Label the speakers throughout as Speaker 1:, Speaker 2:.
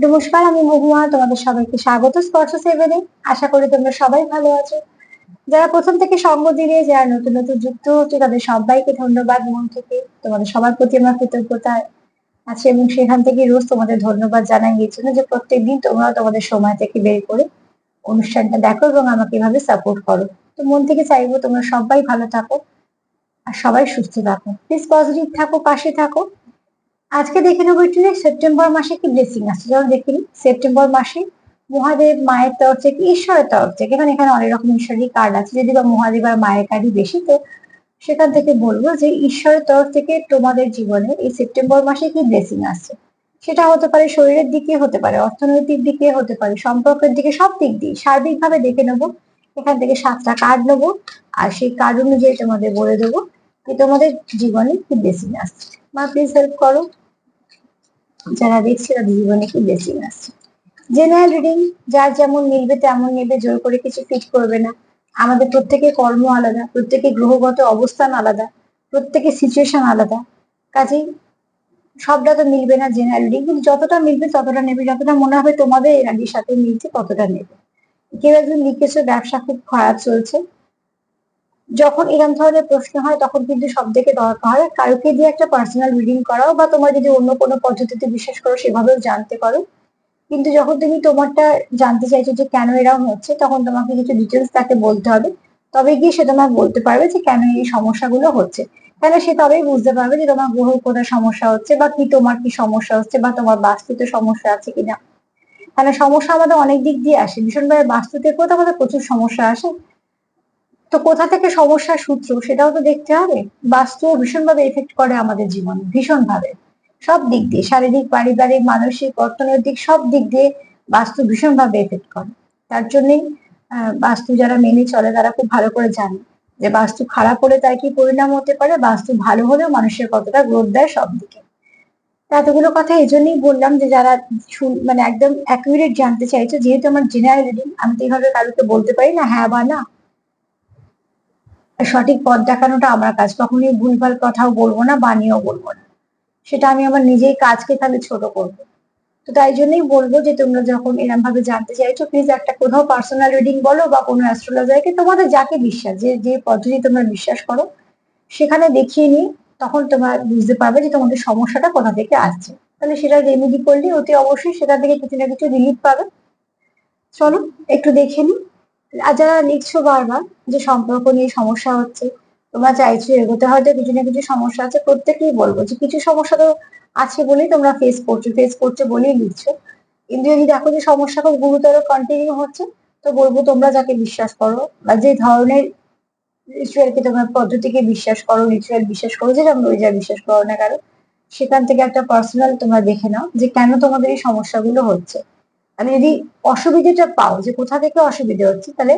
Speaker 1: নমস্কার, আমি মহুয়া। তোমাদের সবাইকে স্বাগত স্পর্শ সেভেনে। আশা করি তোমরা সবাই ভালো আছো। যারা প্রথম থেকে সঙ্গ দিলে, যারা নতুন নতুন যুক্ত হচ্ছে, তাদের সবাইকে ধন্যবাদ মন থেকে। তোমাদের সবার প্রতি আমার কৃতজ্ঞতা আছে এবং সেখান থেকে রোজ তোমাদের ধন্যবাদ জানাই এই জন্য যে প্রত্যেকদিন তোমরা তোমাদের সময় থেকে বের করে অনুষ্ঠানটা দেখো এবং আমাকে এভাবে সাপোর্ট করো। তো মন থেকে চাইবো তোমরা সবাই ভালো থাকো আর সবাই সুস্থ থাকো। প্লিজ পজিটিভ থাকো, পাশে থাকো। আজকে দেখে নেবো একটু যে সেপ্টেম্বর মাসে কি ব্লেসিং আছে। যেমন দেখে নিই সেপ্টেম্বর মাসে মহাদেব, মায়ের তরফ থেকে, ঈশ্বরের তরফ থেকে, মানে এখানে অনেক রকম ঈশ্বরের কার্ড আছে, যদি বা মহাদেব আর মায়ের কার্ডই বেশি, তো সেখান থেকে বলবো যে ঈশ্বরের তরফ থেকে তোমাদের জীবনে এই সেপ্টেম্বর মাসে কি ব্লেসিং আসছে। সেটা হতে পারে শরীরের দিকে, হতে পারে অর্থনৈতিক দিকে, হতে পারে সম্পর্কের দিকে, সব দিক দিয়ে সার্বিকভাবে দেখে নেবো। এখান থেকে 7টা কার্ড নেবো আর সেই কার্ড অনুযায়ী তোমাদের বলে দেবো যে তোমাদের জীবনে কি ব্লেসিং আসছে। মা প্লিজ হেল্প করো। যারা দেখছে তাদের জীবনে কি ব্লেসিং আসছে। জেনারেল রিডিং, যার যেমন মিলবে তেমন নেবে, জোর করে কিছু ফিট করবে না। আমাদের প্রত্যেকের কর্ম আলাদা, প্রত্যেকের গ্রহগত অবস্থান আলাদা, প্রত্যেকের সিচুয়েশন আলাদা, কাজেই সবটা তো মিলবে না জেনারেল রিডিং, কিন্তু যতটা মিলবে ততটা নেবে, যতটা মনে হবে তোমাদের এনার্জির সাথে মিলছে ততটা নেবে। কেউ একজন লিখেছে ব্যবসা খুব খারাপ চলছে। যখন এরকম ধরনের প্রশ্ন হয় তখন কিন্তু সব থেকে দরকার হয় কাউকে দিয়ে একটা পার্সোনাল রিডিং করাও, বা তোমার যদি অন্য কোনো পদ্ধতিতে বিশ্বাস করো সেভাবেও জানতে পারো। কিন্তু যখন তুমি তোমারটা জানতে চাইছো যে কেন এরকম হচ্ছে, তখন তোমাকে কিছু ডিটেলস তাকে বলতে হবে। তবে গিয়ে সে তোমাকে বলতে পারবে যে কেন এই সমস্যাগুলো হচ্ছে। তাহলে সে তবেই বুঝতে পারবে যে তোমার গ্রহ কোথায় সমস্যা হচ্ছে, বা কি তোমার কি সমস্যা হচ্ছে, বা তোমার বাস্তুতে সমস্যা আছে কিনা। তাহলে সমস্যা আমাদের অনেক দিক দিয়ে আসে, ভীষণভাবে বাস্তুতে কোথাও কোথাও প্রচুর সমস্যা আসে। তো কোথা থেকে সমস্যার সূত্র সেটাও তো দেখতে হবে। বাস্তু ভীষণভাবে এফেক্ট করে আমাদের জীবনে, ভীষণভাবে সব দিক দিয়ে, শারীরিক, পারিবারিক, মানসিক, অর্থনৈতিক, সব দিক দিয়ে বাস্তু ভীষণভাবে এফেক্ট করে। তার জন্যই বাস্তু যারা মেনে চলে তারা খুব ভালো করে জানে যে বাস্তু খারাপ হলে তার কি পরিণাম হতে পারে, বাস্তু ভালো হলেও মানুষের কতটা গ্রোথ দেয় সব দিকে। এতগুলো কথা এই জন্যই বললাম যে যারা মানে একদম অ্যাকুরেট জানতে চাইছো, যেহেতু আমার জেনারেল রিডিং, আমি তো এইভাবে কারোকে বলতে পারি না হ্যাঁ বা না। সঠিক পথ দেখানোটা আমার কাজ, কখনোই ভুলভাল কথাও বলবো না, বানিয়েও বলবো না। সেটা আমি আমার নিজেই কাজকে তাহলে ছোট করবো। তো তাই জন্যই বলবো যে তোমরা যখন এরকম ভাবে জানতে চাইছো, প্লিজ একটা কোথাও পার্সোনাল রিডিং বলো বা কোনো অ্যাস্ট্রোলজারকে, তোমাদের যাকে বিশ্বাস, যে যে পদ্ধতি তোমরা বিশ্বাস করো সেখানে দেখিয়ে নিই। তখন তোমরা বুঝতে পারবে যে তোমাদের সমস্যাটা কোথা থেকে আসছে। তাহলে সেটা রেমেডি করলে অতি অবশ্যই সেটা থেকে কিছু না কিছু রিলিফ পাবে। চলো একটু দেখে নিই। আর যারা লিখছো বারবার যে সম্পর্ক নিয়ে সমস্যা হচ্ছে, তোমরা চাইছো এগোতে, হয়তো কিছু না কিছু সমস্যা আছে, প্রত্যেকেই বলবো যে কিছু সমস্যা তো আছে বলেই তোমরা ফেস করছো বলেই লিখছো। কিন্তু যদি দেখো যে সমস্যা খুব গুরুতর কন্টিনিউ হচ্ছে, তো বলবো তোমরা যাকে বিশ্বাস করো বা যে ধরনের রিচুয়ালকে তোমরা পদ্ধতিকে বিশ্বাস করো, রিচুয়াল বিশ্বাস করো, যেরকম যা বিশ্বাস করো না কেন, সেখান থেকে একটা পার্সোনাল তোমরা দেখে নাও যে কেন তোমাদের এই সমস্যাগুলো হচ্ছে। আমি যদি অসুবিধাটা পাও যে কোথা থেকে অসুবিধা হচ্ছে, তাহলে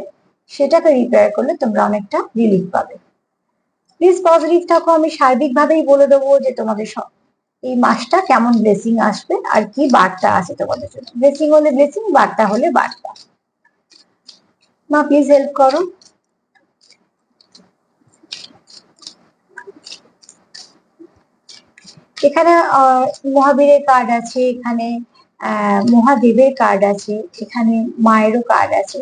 Speaker 1: সেটাকে রিপেয়ার করলে তোমরা অনেকটা রিলিফ পাবে। প্লিজ পজিটিভ থাকো। আমি সার্বিকভাবেই বলে দেবো যে তোমাদের এই মাসটা কেমন ব্লেসিং আসবে আর কি বার্তা আছে তোমাদের জন্য। ব্লেসিং হলে ব্লেসিং, বার্তা হলে বার্তা। মা প্লিজ হেল্প করো। এখানে মহাবীরের কার্ড আছে, এখানে মহাদেবের কার্ড আছে, এখানে মায়েরও কার্ড আছে।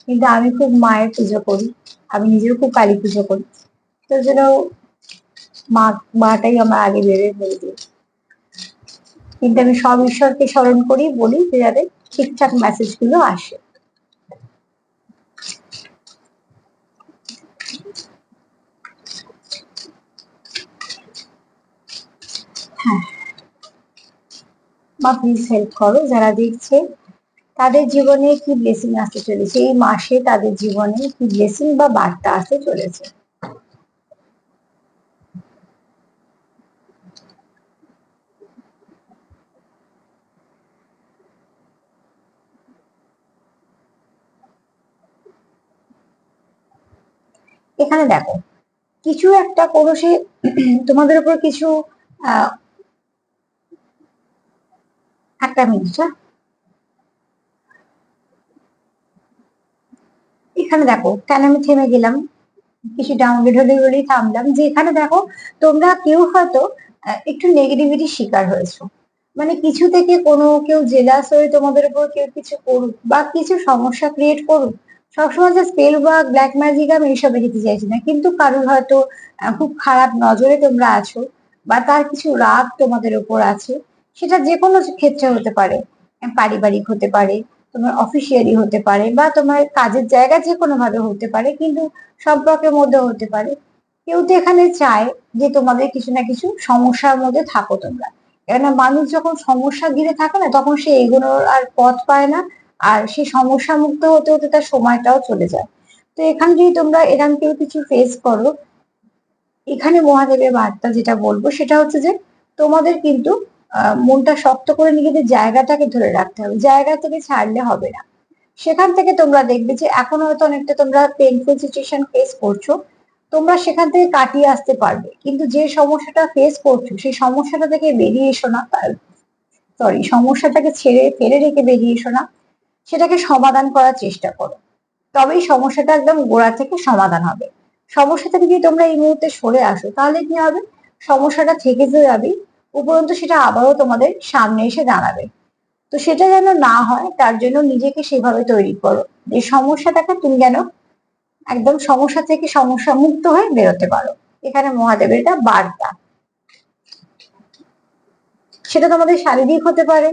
Speaker 1: কিন্তু আমি খুব মায়ের পুজো করি, আমি নিজেও খুব কালী পুজো করি, তো জন্য মাটাই আমার আগে বেড়ে বলে দিই। কিন্তু আমি সব ঈশ্বরকে স্মরণ করি, বলি যে যাতে ঠিকঠাক মেসেজ গুলো আসে। হ্যাঁ, মা প্লিজ হেল্প করো। যারা দেখছে তাদের জীবনে কি ব্লেসিং আসতে চলেছে, এই মাসে তাদের জীবনে কি ব্লেসিং বা বার্তা আসতে চলেছে। এখানে দেখো কিছু একটা কোনো সে তোমাদের উপর কিছু আহ একটা মিনিট। এখানে দেখো কেন আমি থেমে গেলাম, কিছু ডাউনলোড হলে বলেই থামলাম, যে এখানে দেখো তোমরা কেউ হয়তো একটু নেগেটিভিটি শিকার হয়েছো, মানে কিছু থেকে কোনো কেউ জেলাস হয়ে তোমাদের উপর কেউ কিছু করুক বা কিছু সমস্যা ক্রিয়েট করুক, সবসময় যে স্পেল বা ব্ল্যাক ম্যাজিক আমি এইসবে যেতে চাইছি না, কিন্তু কারোর হয়তো খুব খারাপ নজরে তোমরা আছো বা তার কিছু রাগ তোমাদের উপর আছে, সেটা যে কোনো ক্ষেত্রে হতে পারে। পারিবারিক হতে পারে, তোমার অফিসিয়ালি হতে পারে, বা তোমার কাজের জায়গা যে কোনো ভাবে হতে পারে, কিন্তু সম্পর্কের মধ্যে হতে পারে। কেউ তো এখানে চায় যে তোমাদের কিছু না কিছু সমস্যার মধ্যে থাকো তোমরা। কেননা মানুষ যখন সমস্যা ঘিরে থাকে না, তখন সে এগোনোর আর পথ পায় না, আর সে সমস্যা মুক্ত হতে হতে তার সময়টাও চলে যায়। তো এখানে যদি তোমরা এরকম কেউ কিছু ফেস করো, এখানে মহাদেবের বার্তা যেটা বলবো সেটা হচ্ছে যে তোমাদের কিন্তু মনটা শক্ত করে নিজেদের জায়গাটাকে ধরে রাখতে হবে, জায়গা থেকে ছাড়লে হবে না। সেখান থেকে তোমরা দেখবে যে এখন হয়তো অনেকটা তোমরা পেইনফুল সিচুয়েশন ফেস করছো, তোমরা সেখান থেকে কাটিয়ে আসতে পারবে, কিন্তু যে সমস্যাটা ফেস করছো সেই সমস্যাটা থেকে বেরিয়ে এসো না, সরি, সমস্যাটাকে ছেড়ে ফেলে রেখে বেরিয়ে এসো না, সেটাকে সমাধান করার চেষ্টা করো। তবেই সমস্যাটা একদম গোড়া থেকে সমাধান হবে। সমস্যা থেকে যদি তোমরা এই মুহূর্তে সরে আসো, তাহলে কি হবে, সমস্যাটা থেকে তো যাবেই, উপরন্তু সেটা আবারও তোমাদের সামনে এসে দাঁড়াবে। তো সেটা যেন না হয়, তার জন্য নিজেকে সেভাবে তৈরি করো যে সমস্যাটাকে তুমি যেন একদম সমস্যা থেকে সমস্যা মুক্ত হয়ে বেরোতে পারো। এখানে মহাদেবের এটা বার্তা। সেটা তোমাদের শারীরিক হতে পারে,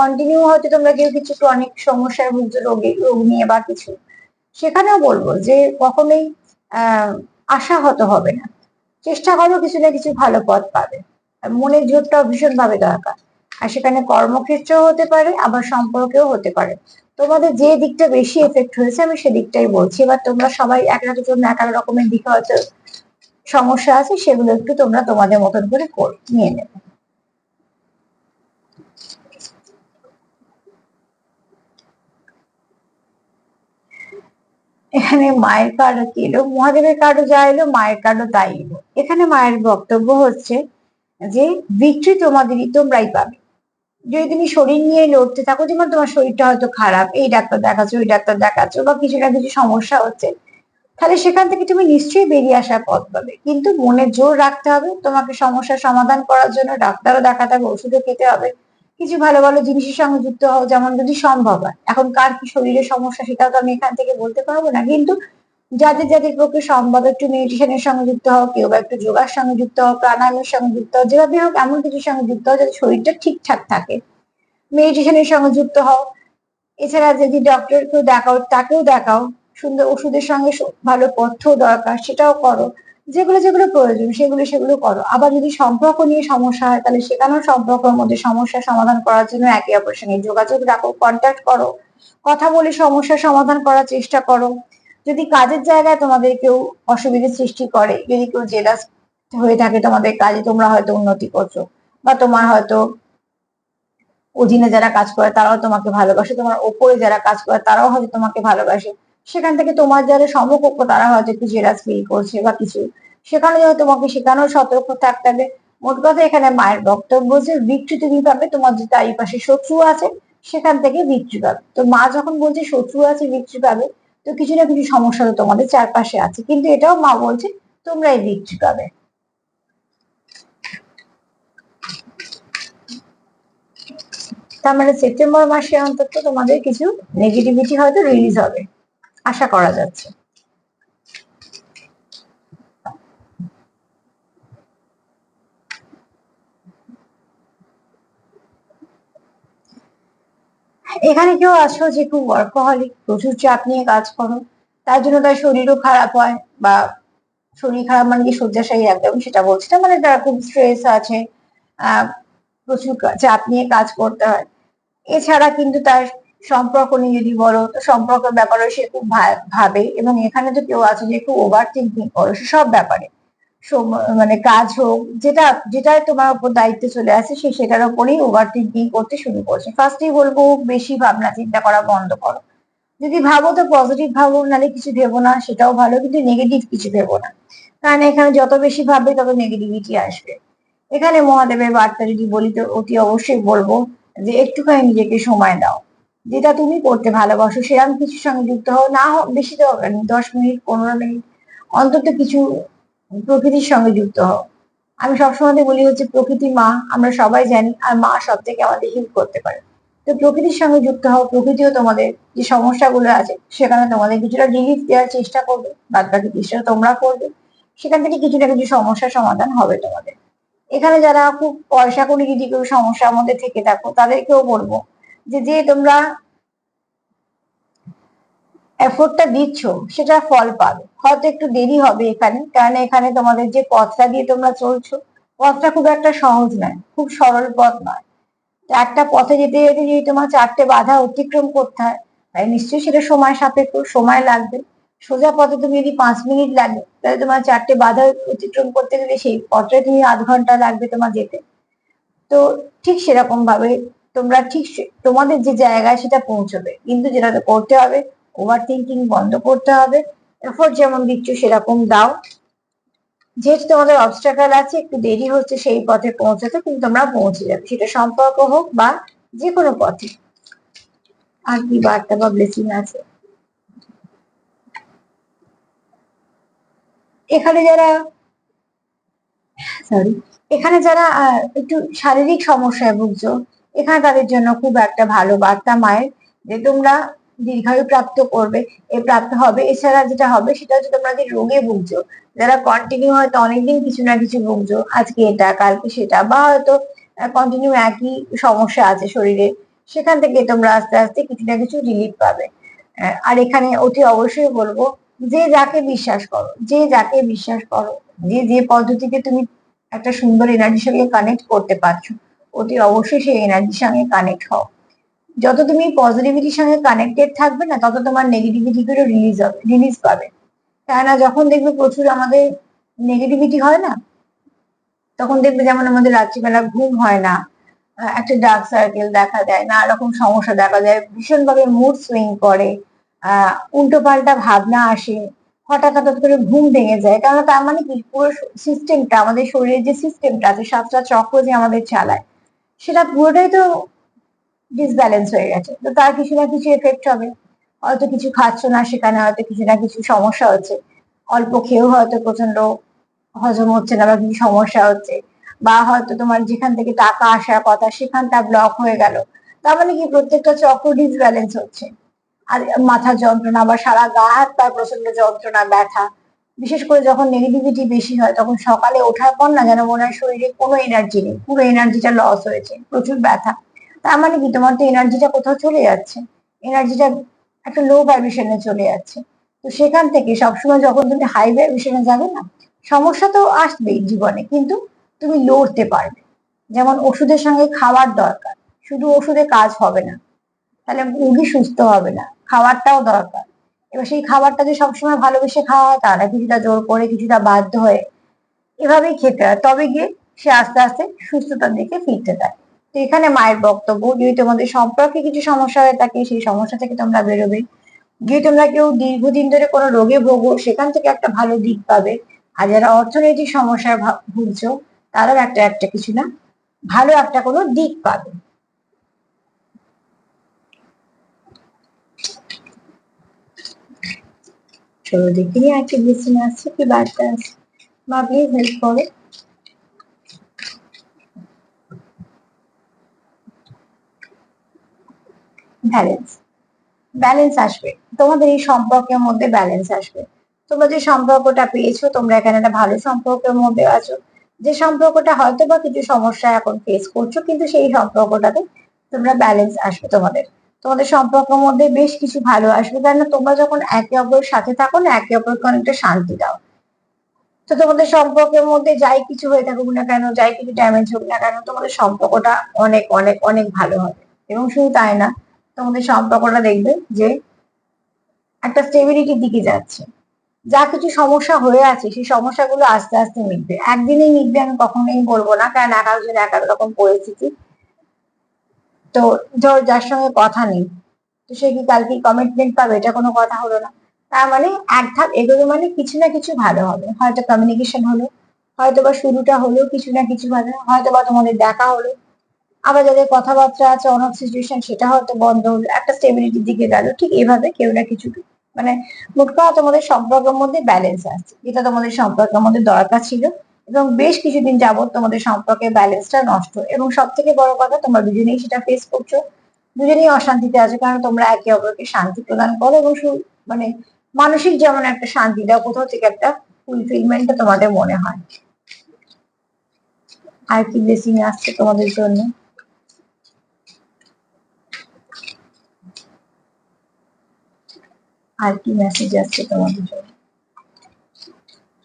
Speaker 1: কন্টিনিউ হয়তো তোমরা কেউ কিছু ক্রনিক সমস্যার ভুগছো, রোগ নিয়ে বা কিছু, সেখানেও বলবো যে কখনোই আশাহত হবে না, চেষ্টা করো, কিছু না কিছু ভালো পথ পাবে। আর মনের জোরটাও ভীষণ ভাবে দরকার। আর সেখানে কর্মক্ষেত্রেও হতে পারে, আবার সম্পর্কেও হতে পারে। তোমাদের যে দিকটা বেশি এফেক্ট হয়েছে আমি সেদিকটাই বলছি। এবার তোমরা সবাই এক এক জন্য এক এক রকমের দিকে হয়তো সমস্যা আছে, সেগুলো একটু তোমরা তোমাদের মতন করে নিয়ে নেবে। এখানে মায়ের কার্ড কি এলো, মহাদেবের কার্ডও যা এলো, মায়ের কার্ডও তাই এলো। এখানে মায়ের বক্তব্য হচ্ছে যে ভিক্টরি তোমাদেরই, তোমরাই পাবে। যদি তুমি শরীর নিয়ে লড়তে থাকো, যেমন তোমার শরীরটা হয়তো খারাপ, এই ডাক্তার দেখাচ্ছ ওই ডাক্তার দেখাচ্ছ, বা কিছু না কিছু সমস্যা হচ্ছে, তাহলে সেখান থেকে তুমি নিশ্চয়ই বেরিয়ে আসার পথ পাবে, কিন্তু মনে জোর রাখতে হবে। তোমাকে সমস্যার সমাধান করার জন্য ডাক্তারও দেখাতে হবে, ওষুধও খেতে হবে, কিছু ভালো ভালো জিনিসের সঙ্গে যুক্ত হও, যেমন যদি সম্ভব হয়। এখন কার কি শরীরের সমস্যা সেটাও তো আমি এখান থেকে বলতে পারবো না, কিন্তু যাদের যাদের পক্ষে সম্ভব একটু মেডিটেশনের সঙ্গে যুক্ত হও, কেউ বা একটু যোগার সঙ্গে যুক্ত হও, প্রাণায়ামের সঙ্গে যুক্ত হও, যেভাবে হোক এমন কিছুর সঙ্গে যুক্ত হও যাতে শরীরটা ঠিকঠাক থাকে, মেডিটেশনের সঙ্গে যুক্ত হও। এছাড়া যদি ডক্টর কেউ দেখাও, তাকেও দেখাও। সুন্দর ওষুধের সঙ্গে ভালো পথ্য দরকার, সেটাও করো। যেগুলো যেগুলো প্রয়োজন সেগুলো সেগুলো করো। আবার যদি সম্পর্ক নিয়ে সমস্যা হয়, তাহলে সেখানেও সম্পর্কের মধ্যে সমস্যা সমাধান করার জন্য একে অপরের সঙ্গে যোগাযোগ রাখো, কন্ট্যাক্ট করো, কথা বলে সমস্যার সমাধান করার চেষ্টা করো। যদি কাজের জায়গায় তোমাদের কেউ অসুবিধার সৃষ্টি করে, যদি কেউ জেলাস হয়ে থাকে তোমাদের কাজে, তোমরা হয়তো উন্নতি করছো, বা তোমার হয়তো অধীনে যারা কাজ করে তারাও তোমাকে ভালোবাসে, তোমার ওপরে যারা কাজ করে তারাও হয়তো তোমাকে ভালোবাসে, সেখান থেকে তোমার যারা সমকক্ষ তারা হয়তো একটু জেলাস ফিল করছে বা কিছু, সেখানে হয়তো তোমাকে সেখানেও সতর্ক থাকতে হবে। মোট কথা এখানে মায়ের বক্তব্য যে ভিক্টরি তুমি পাবে, তোমার যে চারিপাশে শত্রু আছে সেখান থেকে ভিক্টরি পাবে। তো মা যখন বলছে শত্রু আছে ভিক্টরি পাবে, তো কিছু না কিছু সমস্যা তো তোমাদের চারপাশে আছে, কিন্তু এটাও মা বলছে তোমরাই ভিক্টরি পাবে। তার মানে সেপ্টেম্বর মাসে অন্তত তোমাদের কিছু নেগেটিভিটি হয়তো রিলিজ হবে, আশা করা যাচ্ছে। এখানে কেউ আছো যে খুব ওয়ার্কহলিক, প্রচুর চাপ নিয়ে কাজ করো, তার জন্য তার শরীরও খারাপ হয়, বা শরীর খারাপ মানে কি শয্যাশায়ী একদম সেটা বলছি না, মানে তারা খুব স্ট্রেস আছে, আহ প্রচুর চাপ নিয়ে কাজ করতে হয়। এছাড়া কিন্তু তার সম্পর্ক নিয়ে যদি বলো, তো সম্পর্কের ব্যাপারে সে খুব ভাবে, এবং এখানে তো কেউ আছে যে খুব ওভার থিঙ্কিং করো সব ব্যাপারে। মানে কাজ হোক, যেটা যেটাই তোমার উপর দায়িত্ব চলে আসে সে সেটার উপরেই ওভার থিঙ্কিং করতে শুরু করছে। ফার্স্টেই বলবো বেশি ভাবনা চিন্তা করা বন্ধ করো। যদি ভাবো তো পজিটিভ ভাবো, নাহলে কিছু ভেবো না, সেটাও ভালো, কিন্তু নেগেটিভ কিছু ভেবো না, কারণ এখানে যত বেশি ভাববে তত নেগেটিভিটি আসবে। এখানে মহাদেবের বার্তা যদি বলি, তো অতি অবশ্যই বলবো যে একটুখানি নিজেকে সময় দাও, যেটা তুমি করতে ভালোবাসো সেরকম কিছুর সঙ্গে যুক্ত হও, না বেশি দরকার নেই, 10 মিনিট 15 মিনিট অন্তত কিছু প্রকৃতির সঙ্গে যুক্ত হও। আমি সবসময় বলি হচ্ছে প্রকৃতি মা, আমরা সবাই জানি, আর মা সব থেকে আমাদের হিল করতে পারে। তো প্রকৃতির সঙ্গে যুক্ত হও, প্রকৃতিও তোমাদের যে সমস্যাগুলো আছে সেখানে তোমাদের কিছুটা রিলিফ দেওয়ার চেষ্টা করবে, বাদ বাকি চেষ্টা তোমরা করবে, সেখান থেকে কিছু না কিছু সমস্যার সমাধান হবে তোমাদের। এখানে যারা খুব পয়সা করে যদি কেউ সমস্যার মধ্যে থেকে থাকো, তাদেরকেও বলবো যে যে তোমরা এফোর্টটা দিচ্ছ সেটা ফল পাবে, হয়তো একটু দেরি হবে এখানে, কারণ এখানে তোমাদের যে পথটা দিয়ে তোমরা চলছো, পথটা খুব একটা সহজ নয়, খুব সরল পথ নয়। একটা পথে যেতে যেতে যদি তোমার 4টে বাধা অতিক্রম করতে হয়, তাই নিশ্চয়ই সেটা সময় সাপেক্ষ, সময় লাগবে। সোজা পথে তুমি যদি 5 মিনিট লাগে, তাহলে তোমার 4টে বাধা অতিক্রম করতে গেলে সেই পথে তুমি আধ ঘন্টা লাগবে তোমার যেতে। তো ঠিক সেরকম ভাবে তোমরা ঠিক তোমাদের যে জায়গায় সেটা পৌঁছবে, কিন্তু যেটা করতে হবে, ওভার থিঙ্কিং বন্ধ করতে হবে, এফোর্ট যেমন দিচ্ছ সেরকম দাও। যেহেতু তোমাদের অবস্ট্রাকল আছে, একটু দেরি হচ্ছে সেই পথে পৌঁছাতে, কিন্তু তোমরা পৌঁছে যাবে, সেটা সম্পর্ক হোক বা যে কোনো পথে। আর কি বার্তা বা ব্লেসিং আছে এখানে যারা, সরি, এখানে যারা একটু শারীরিক সমস্যায় ভুগছো, এখানে তাদের জন্য খুব একটা ভালো বার্তা মায়ের, যে তোমরা দীর্ঘায়ু প্রাপ্ত করবে, এ প্রাপ্ত হবে। এছাড়া যেটা হবে সেটা হচ্ছে তোমরা যে রোগে ভুগছো, যারা কন্টিনিউ হয়তো অনেকদিন কিছু না কিছু ভুগছো, আজকে এটা কালকে সেটা, বা হয়তো কন্টিনিউ একই সমস্যা আছে শরীরে, সেখান থেকে তোমরা আস্তে আস্তে কিছু না কিছু রিলিফ পাবে। আর এখানে অতি অবশ্যই বলবো, যে যাকে বিশ্বাস করো, যে যাকে বিশ্বাস করো, যে যে পদ্ধতিতে তুমি একটা সুন্দর এনার্জির সঙ্গে কানেক্ট করতে পারছো, অতি অবশ্যই সেই এনার্জির সঙ্গে কানেক্ট হও। যত তুমি পজিটিভিটির সঙ্গে কানেক্টেড থাকবে না, তত তোমার নেগেটিভিটি গুলো রিলিজ পাবে। কেননা যখন দেখবে প্রচুর আমাদের নেগেটিভিটি হয় না, তখন দেখবে যেমন আমাদের রাত্রিবেলা ঘুম হয় না, একটা ডার্ক সার্কেল দেখা দেয়, নানা রকম সমস্যা দেখা যায়, ভীষণভাবে মুড সুইং করে, উল্টো পাল্টা ভাবনা আসে, হঠাৎ হঠাৎ করে ঘুম ভেঙে যায়। কারণ তার মানে কি, পুরো সিস্টেমটা, আমাদের শরীরের যে সিস্টেমটা আছে, 7টা চক্র যে আমাদের চালায়, সেটা পুরোটাই তো ডিসব্যালেন্স হয়ে গেছে। তো তার কিছু না কিছু এফেক্ট হবে। হয়তো কিছু খাচ্ছ না, সেখানে হয়তো কিছু না কিছু সমস্যা হচ্ছে, অল্প খেয়েও হয়তো প্রচন্ড হজম হচ্ছে না, বা কিছু সমস্যা হচ্ছে, বা হয়তো তোমার যেখান থেকে টাকা আসার কথা সেখানটা ব্লক হয়ে গেল। তার মানে কি, প্রত্যেকটা চক্র ডিসব্যালেন্স হচ্ছে। আর মাথার যন্ত্রণা বা সারা গা হাত পা প্রচন্ড যন্ত্রণা, ব্যথা, বিশেষ করে যখন নেগেটিভিটি বেশি হয়, তখন সকালে ওঠার পর না যেন মনে হয় শরীরে কোনো এনার্জি নেই, পুরো এনার্জিটা লস হয়েছে, প্রচুর ব্যথা। তার মানে কি, তোমার তো এনার্জিটা কোথাও চলে যাচ্ছে, এনার্জিটা একটা লো ভাইব্রেশনে চলে যাচ্ছে। তো সেখান থেকে সবসময় যখন তুমি হাই ভাইব্রেশনে যাবে না, সমস্যা তো আসবেই জীবনে, কিন্তু তুমি লড়তে পারবে। যেমন ওষুধের সঙ্গে খাওয়ার দরকার, শুধু ওষুধে কাজ হবে না, তাহলে রোগী সুস্থ হবে না, খাবারটাও দরকার। এবার সেই খাবারটা যে সবসময় ভালোবেসে খাওয়া হয় তা না, কিছুটা জোর করে, কিছুটা বাধ্য হয়ে, এভাবেই খেতে হয়, তবে গিয়ে সে আস্তে আস্তে সুস্থতার দিকে ফিরতে থাকে। তো এখানে মায়ের বক্তব্য, যদি তোমাদের সম্পর্কে কিছু সমস্যা হয়ে থাকে, সেই সমস্যা থেকে তোমরা বেরোবে। যদি তোমরা কেউ দীর্ঘদিন ধরে কোনো রোগে ভোগো, সেখান থেকে একটা ভালো দিক পাবে। আর যারা অর্থনৈতিক সমস্যায় ভুগছো, তারাও একটা একটা কিছু না ভালো একটা কোনো দিক পাবে। চলো দেখে নিই আর কি ব্লেসিং আসছে, কি বার্তা আছে। মা প্লিজ হেল্প করো। ব্যালেন্স, ব্যালেন্স আসবে, তোমাদের এই সম্পর্কের মধ্যে ব্যালেন্স আসবে। তোমরা যে সম্পর্কটা পেয়েছো, তোমরা এখানে একটা ভালো সম্পর্কের মধ্যে আছো, যে সম্পর্কটা হয়তো বা কিছু সমস্যা এখন ফেস করছো, কিন্তু সেই সম্পর্কটাতে তোমরা ব্যালেন্স আসবে তোমাদের। তোমাদের সম্পর্কের মধ্যে বেশ কিছু ভালো আসবে, কেন তোমরা যখন একে অপরের সাথে থাকো না, একে অপরকে অনেকটা শান্তি দাও। তো তোমাদের সম্পর্কের মধ্যে যাই কিছু হয়ে থাকুক না কেন, যাই কিছু ড্যামেজ হোক না কেন, তোমাদের সম্পর্কটা অনেক অনেক অনেক ভালো হবে। এবং শুধু তাই না, তোমাদের সম্পর্কটা দেখবে যে একটা স্টেবিলিটির দিকে যাচ্ছে। যা কিছু সমস্যা হয়ে আছে, সেই সমস্যাগুলো আস্তে আস্তে মিটবে, একদিনেই মিটবে আমি কখনোই বলবো না, কারণ এক একজন এক এক রকম পরিস্থিতি। তো ধর যার সঙ্গে কথা নেই, তো সে কি কালকে কমিটমেন্ট পাবে, এটা কোনো কথা হলো না। তার মানে এক ধাপ এগোবে মানে কিছু না কিছু ভালো হবে, হয়তো কমিউনিকেশন হলো, হয়তো বা শুরুটা হলো কিছু না কিছু ভালো, হয়তো বা তোমাদের দেখা হলো, আবার যাদের কথাবার্তা আছে অন সিচুয়েশন, সেটা হয়তো বন্ধ হলো, একটা স্টেবিলিটির দিকে গেল। ঠিক এভাবে কেউ না কিছু, মানে মোট কথা তোমাদের সম্পর্কের মধ্যে ব্যালেন্স আছে, যেটা তোমাদের সম্পর্কের মধ্যে দরকার ছিল, এবং বেশ কিছুদিন যাবত তোমাদের সম্পর্কে ব্যালেন্সটা নষ্ট, এবং সব থেকে বড় কথা তোমরা দুজনেই সেটা ফেস করছো, দুজনেই অশান্তিতে আছো, কারণ তোমরা একে অপরকে শান্তি প্রদান করো এবং মানে মানসিক যেমন একটা শান্তি দাও, কোথাও থেকে একটা ফুলফিলমেন্টটা তোমাদের মনে হয়। আর কি ব্লেসিং আসছে তোমাদের জন্য? আর কি মেসেজ আসছে তোমাদের জন্য?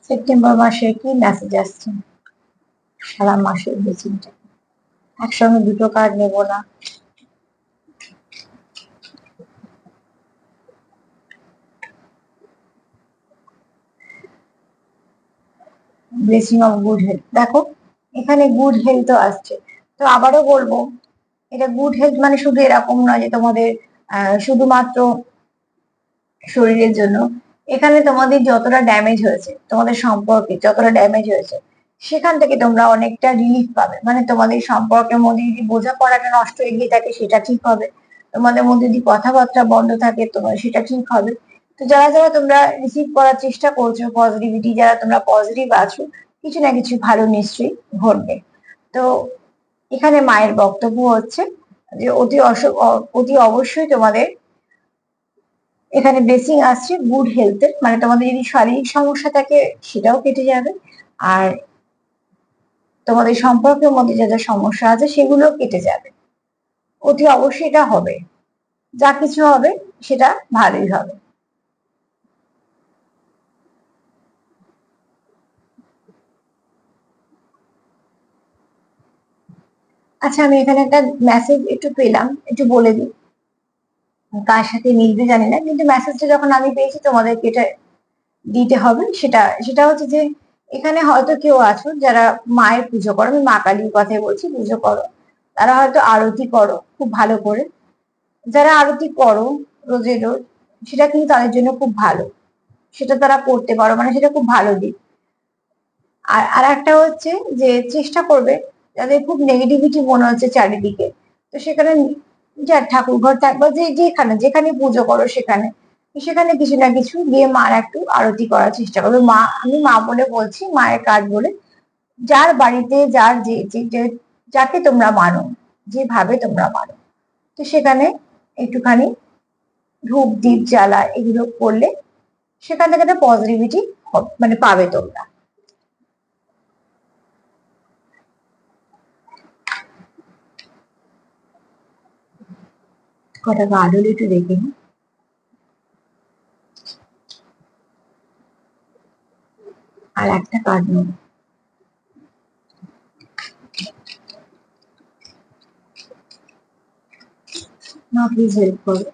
Speaker 1: সেপ্টেম্বর মাসে কি মেসেজ আসছে সারা মাসের ব্লেসিংটা? একসঙ্গে দুটো কার্ড নেব না। ব্লেসিং অফ গুড হেলথ, দেখো এখানে গুড হেলথও আসছে। তো আবারও বলবো, এটা গুড হেলথ মানে শুধু এরকম নয় যে তোমাদের শুধুমাত্র শরীরের জন্য। এখানে তোমাদের যতটা ড্যামেজ হয়েছে, তোমাদের সম্পর্কে যতটা ড্যামেজ হয়েছে, সেখান থেকে তোমরা অনেকটা রিলিফ পাবে। মানে তোমাদের সম্পর্কের মধ্যে যদি বোঝাপড়াটা নষ্ট হয়ে গিয়ে থাকে সেটা ঠিক হবে, তোমাদের মধ্যে যদি কথাবার্তা বন্ধ থাকে তোমার সেটা ঠিক হবে। তো যারা যারা তোমরা রিসিভ করার চেষ্টা করছো পজিটিভিটি, যারা তোমরা পজিটিভ আছো, কিছু না কিছু ভালো নিশ্চয়ই ঘটবে। তো এখানে মায়ের বক্তব্য হচ্ছে যে অতি অবশ্যই তোমাদের এখানে ব্লেসিং আসছে গুড হেলথের, মানে তোমাদের যদি শারীরিক সমস্যা থাকে সেটাও কেটে যাবে, আর তোমাদের সম্পর্কের মধ্যে যা যা সমস্যা আছে সেগুলো কেটে যাবে। অতি অবশ্যই এটা হবে, যা কিছু হবে সেটা ভালোই হবে। আচ্ছা, আমি এখানে একটা মেসেজ একটু পেলাম, একটু বলে দিই, কার সাথে মিলবে জানি না, কিন্তু মেসেজটা যখন আমি পেয়েছি তোমাদেরকে এটা দিতে হবে। সেটা সেটা হচ্ছে যে এখানে হয়তো কেউ আছো যারা মায়ের পুজো করো, আমি মা কালীর কথাই বলছি, পুজো করো, তারা হয়তো আরতি করো খুব ভালো করে। যারা আরতি করো রোজে রোজ, সেটা কিন্তু তাদের জন্য খুব ভালো, সেটা তারা করতে পারো, মানে সেটা খুব ভালো দিক। আর আর একটা হচ্ছে যে চেষ্টা করবে, যাদের খুব নেগেটিভিটি মনে হচ্ছে চারিদিকে, তো সেখানে যা ঠাকুর ঘর থাকবে, যে যেখানে যেখানে পুজো করো সেখানে সেখানে কিছু না কিছু দিয়ে মার একটু আরতি করার চেষ্টা করবে। মা, আমি মা বলে বলছি, মায়ের কাজ বলে, যার বাড়িতে যার যাকে তোমরা মানো, যেভাবে তোমরা মানো, তো সেখানে একটুখানি ধূপ দ্বীপ জ্বালা এগুলো করলে সেখান থেকে একটা পজিটিভিটি মানে পাবে তোমরা। কটা গার্ড হলে একটু দেখে নিই। আর একটা কার্ড নেব। না, প্লিজ হেল্প করো।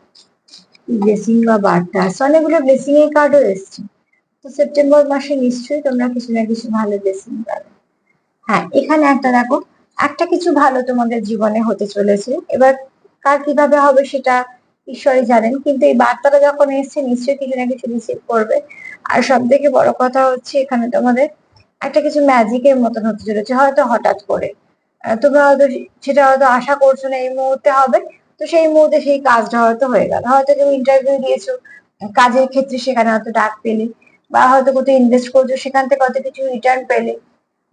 Speaker 1: ব্লেসিং বা বার্তা আসছে, অনেকগুলো ব্লেসিং এর কার্ডও এসছে। তো সেপ্টেম্বর মাসে নিশ্চয়ই তোমরা কিছু না কিছু ভালো ব্লেসিং পাবে। হ্যাঁ, এখানে একটা দেখো, একটা কিছু ভালো তোমাদের জীবনে হতে চলেছে। এবার কার কিভাবে হবে সেটা ঈশ্বরই জানেন, কিন্তু এই বার্তাটা যখন এসছে নিশ্চয়ই কিছু না কিছু রিসিভ করবে। আর সব থেকে বড় কথা হচ্ছে এখানে তোমাদের একটা কিছু ম্যাজিকের মতন হতে চলেছে, হয়তো হঠাৎ করে। তোমরা হয়তো সেটা হয়তো আশা করছো না এই মুহূর্তে হবে, তো সেই মুহূর্তে সেই কাজটা হয়তো হয়ে গেল। হয়তো কেউ ইন্টারভিউ দিয়েছো কাজের ক্ষেত্রে, সেখানে হয়তো ডাক পেলে, বা হয়তো কোথাও ইনভেস্ট করছো সেখান থেকে হয়তো কিছু রিটার্ন পেলে,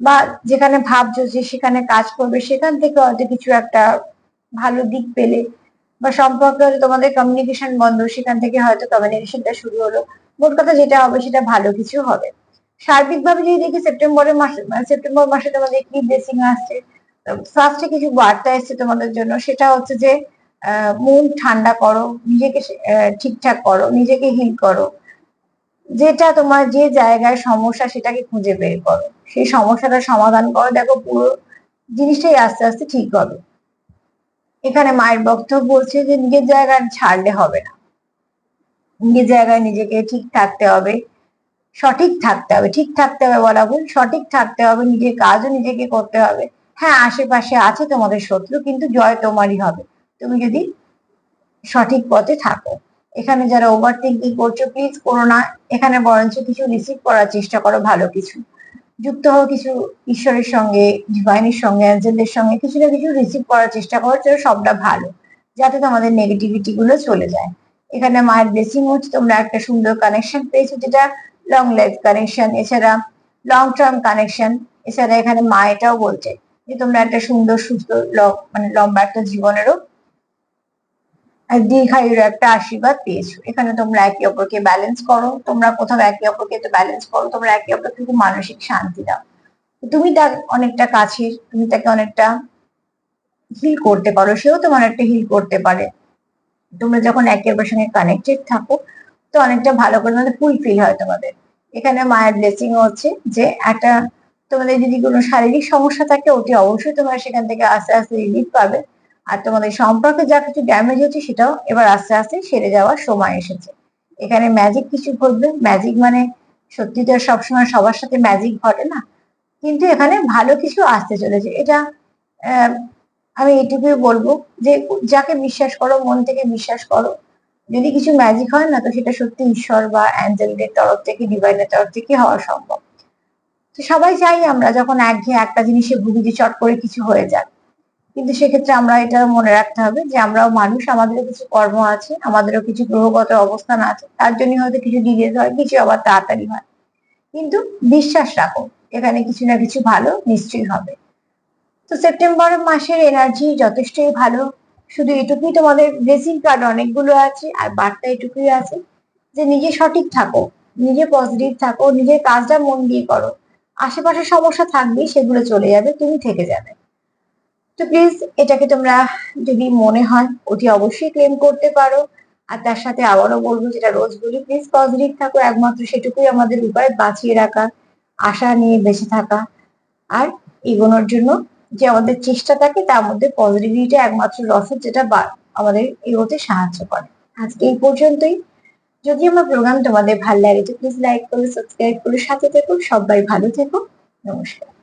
Speaker 1: বা যেখানে ভাবছো যে সেখানে কাজ করবে সেখান থেকে হয়তো কিছু একটা ভালো দিক পেলে, বা সম্পর্কে হয়তো তোমাদের কমিউনিকেশন বন্ধ, সেখান থেকে হয়তো কমিউনিকেশনটা শুরু হলো। মোট কথা যেটা হবে সেটা ভালো কিছু হবে। সার্বিকভাবে যদি দেখি সেপ্টেম্বরের মাসে, মানে সেপ্টেম্বর মাসে তোমাদের কি ব্লেসিং আসছে, ফার্স্টে কিছু বার্তা এসছে তোমাদের জন্য, সেটা হচ্ছে যে মন ঠান্ডা করো, নিজেকে ঠিকঠাক করো, নিজেকে হিল করো, যেটা তোমার যে জায়গায় সমস্যা সেটাকে খুঁজে বের করো, সেই সমস্যাটা সমাধান করো, দেখো পুরো জিনিসটাই আস্তে আস্তে ঠিক হবে। এখানে মায়ের বক্তব্য বলছে যে নিজের জায়গায় ছাড়লে হবে না, নিজের জায়গায় নিজেকে ঠিক থাকতে হবে, সঠিক থাকতে হবে, ঠিক থাকতে হবে বলা ভুল, সঠিক থাকতে হবে, নিজের কাজও নিজেকে করতে হবে। হ্যাঁ, আশেপাশে আছে তোমাদের শত্রু, কিন্তু জয় তোমারই হবে তুমি যদি সঠিক পথে থাকো। এখানে যারা ওভার থিঙ্কিং করছো প্লিজ করো না, এখানে বরঞ্চ কিছু রিসিভ করার চেষ্টা করো, ভালো কিছু যুক্ত হও, কিছু ঈশ্বরের সঙ্গে, ডিভাইনের সঙ্গে, অ্যাঞ্জেলদের সঙ্গে কিছু না কিছু রিসিভ করার চেষ্টা করো, যেন সবটা ভালো, যাতে তোমাদের নেগেটিভিটি গুলো চলে যায়। এখানে মায়ের ব্লেসিং হচ্ছে তোমরা একটা সুন্দর কানেকশন পেয়েছো, যেটা লং লাইফ কানেকশন, এছাড়া লং টার্ম কানেকশন, এছাড়া এখানে মা এটাও বলছে যে তোমরা একটা সুন্দর সুস্থ মানে লম্বা একটা জীবনেরও দীর্ঘায়ুর একটা আশীর্বাদ পেয়েছো। এখানে তোমরা একে অপরকে ব্যালেন্স করো, তোমরা কোথাও একে অপরকে তো ব্যালেন্স করো, তোমরা একে অপরকে খুব মানসিক শান্তি দাও। তুমি তার অনেকটা কাছের, তুমি তাকে অনেকটা হিল করতে পারো, সেও তোমার একটা হিল করতে পারে। তোমরা যখন একে অপরের সঙ্গে কানেক্টেড থাকো তো অনেকটা ভালো করে তোমাদের ফুলফিল হয় তোমাদের। এখানে মায়ের ব্লেসিং হচ্ছে যে একটা তোমাদের যদি কোনো শারীরিক সমস্যা থাকে অতি অবশ্যই তোমরা সেখান থেকে আস্তে আস্তে রিলিফ পাবে। আর তোমাদের সম্পর্কে যা কিছু ড্যামেজ হচ্ছে সেটাও এবার আস্তে আস্তে সেরে যাওয়ার সময় এসেছে। এখানে ম্যাজিক কিছু ঘটবে, ম্যাজিক মানে সত্যি তো সবসময় সবার সাথে ম্যাজিক ঘটে না, কিন্তু এখানে ভালো কিছু আসতে চলেছে। এটা আহ, আমি এটুকুই বলবো যে যাকে বিশ্বাস করো মন থেকে বিশ্বাস করো, যদি কিছু ম্যাজিক হয় না তো সেটা সত্যি ঈশ্বর বা অ্যাঞ্জেলদের তরফ থেকে, ডিভাইনের তরফ থেকে হওয়া সম্ভব। তো সবাই চাই আমরা যখন একঘেয়ে একটা জিনিসে ভুগি যে চট করে কিছু হয়ে যায়, কিন্তু সেক্ষেত্রে আমরা এটা মনে রাখতে হবে যে আমরাও মানুষ, আমাদেরও কিছু কর্ম আছে, আমাদেরও কিছু গ্রহগত অবস্থান আছে, তার জন্য হয়তো কিছু ডিলেজ হয়, কিছু আবার তাড়াতাড়ি হয়। কিন্তু বিশ্বাস রাখো এখানে কিছু না কিছু ভালো নিশ্চয়ই হবে। তো সেপ্টেম্বর মাসের এনার্জি যথেষ্টই ভালো। শুধু এটুকুই, তোমাদের ব্লেসিং কার্ড অনেকগুলো আছে আর বার্তা এটুকুই আছে যে নিজে সঠিক থাকো, নিজে পজিটিভ থাকো, নিজের কাজটা মন দিয়ে করো। আশেপাশে সমস্যা থাকবেই, সেগুলো চলে যাবে, তুমি থেকে যাবে। তো প্লিজ এটাকে তোমরা যদি মনে হয় অতি অবশ্যই ক্লেম করতে পারো। আর তার সাথে আবারও বলবো যেটা রোজ বলি, প্লিজ পজিটিভ থাকো, একমাত্র সেটুকুই আমাদের উপায় বাঁচিয়ে রাখা, আশা নিয়ে বেঁচে থাকা। আর এগোনোর জন্য যে আমাদের চেষ্টা থাকে তার মধ্যে পজিটিভিটি একমাত্র রসদ, যেটা আমাদের এগোতে সাহায্য করে। আজকে এই পর্যন্তই। যদি আমার প্রোগ্রাম তোমাদের ভালো লাগে তো প্লিজ লাইক করো, সাবস্ক্রাইব করো, সাথে থেকো। সবাই ভালো থেকো। নমস্কার।